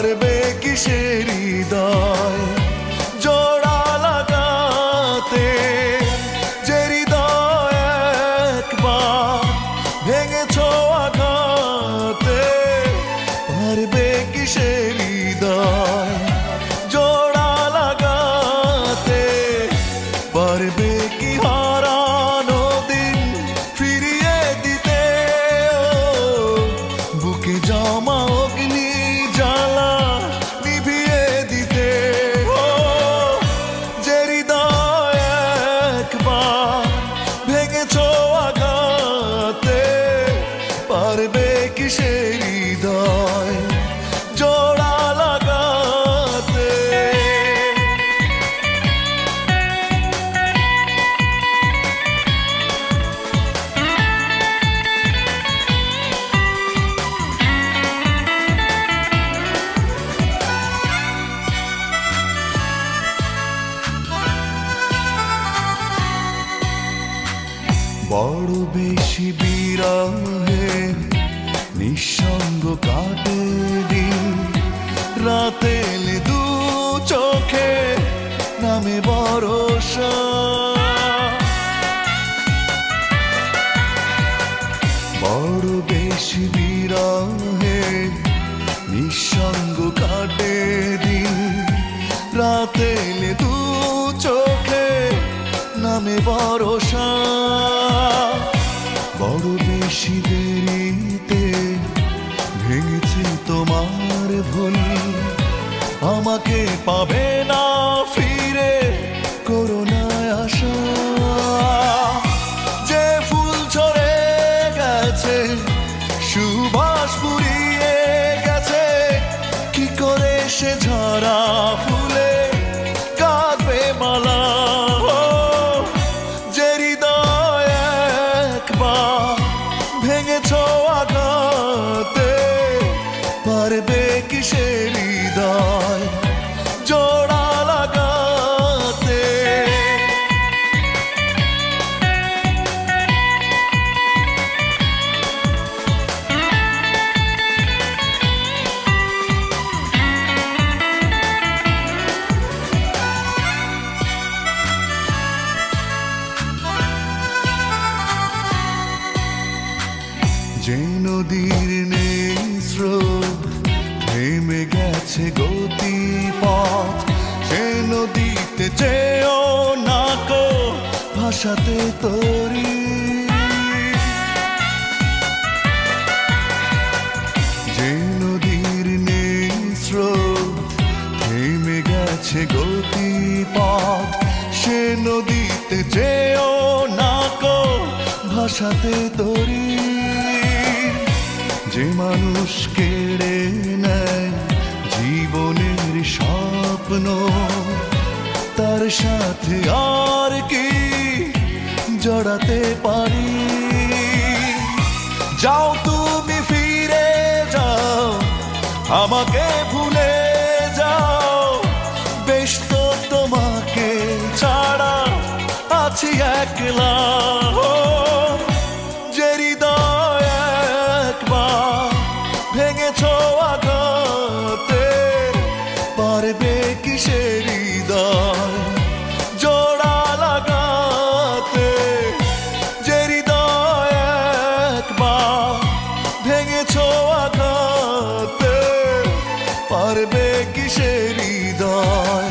পারবে কি সে হৃদয় জোড়া লাগাতে, যে হৃদয় একবার ভেঙেছ আঘাতে। পারবে কি সে হৃদয় জোড়া লাগাতে, পারবে কি হারানো দিন ফিরিয়ে দিতে। বুকে জমা অগ্নি জ্বালা নিভিয়ে দিতে। যে হৃদয় একবার ভেঙেছ আঘাতে, পারবে কি সে হৃদয় জোড়া লাগাতে। বড় বেশি বিরহে নিঃসঙ্গ কাটে দিন, রাতে এলে দু চোখে নামে ভরসা। বড় বেশি বিরহে নিঃসঙ্গ কাটে দিন, রাতে এলে দু চোখে নামে ভরসা। বড় বেশি দেরিতে ভেঙেছি তোমার ভুল, আমাকে পাবে না ফিরে করুণায় আশা। যে ফুল ঝরে গেছে সুবাস ফুরিয়ে গেছে, কি করে সে ঝরা ফুলে কাঁদবে মালা। যে হৃদয় একবার ভেঙেছ আঘাতে, পারবে কি সে হৃদয় জোড়া লাগাতে। যে নদীর নেই স্রোত থেমে গেছে গতিপথ, সে নদীতে যেও না কো ভাসাতে তরি। যে নদীর নেই স্রোত থেমে গেছে গতিপথ, সে নদীতে যেও না কো ভাসাতে তরি। যে মানুষ কেড়ে নেয় জীবনের স্বপ্ন, তার সাথে আর কি জড়াতে পারি। যাও তুমি ফিরে যাও, আমাকে ভুলে যাও, বেশ তো তোমাকে ছাড়া আছি একলা। যে হৃদয় একবার ভেঙেছ আঘাতে, পারবে কি সে হৃদয় জোড়া লাগাতে। যে হৃদয় একবার ভেঙেছ আঘাতে, পারবে কি সে হৃদয়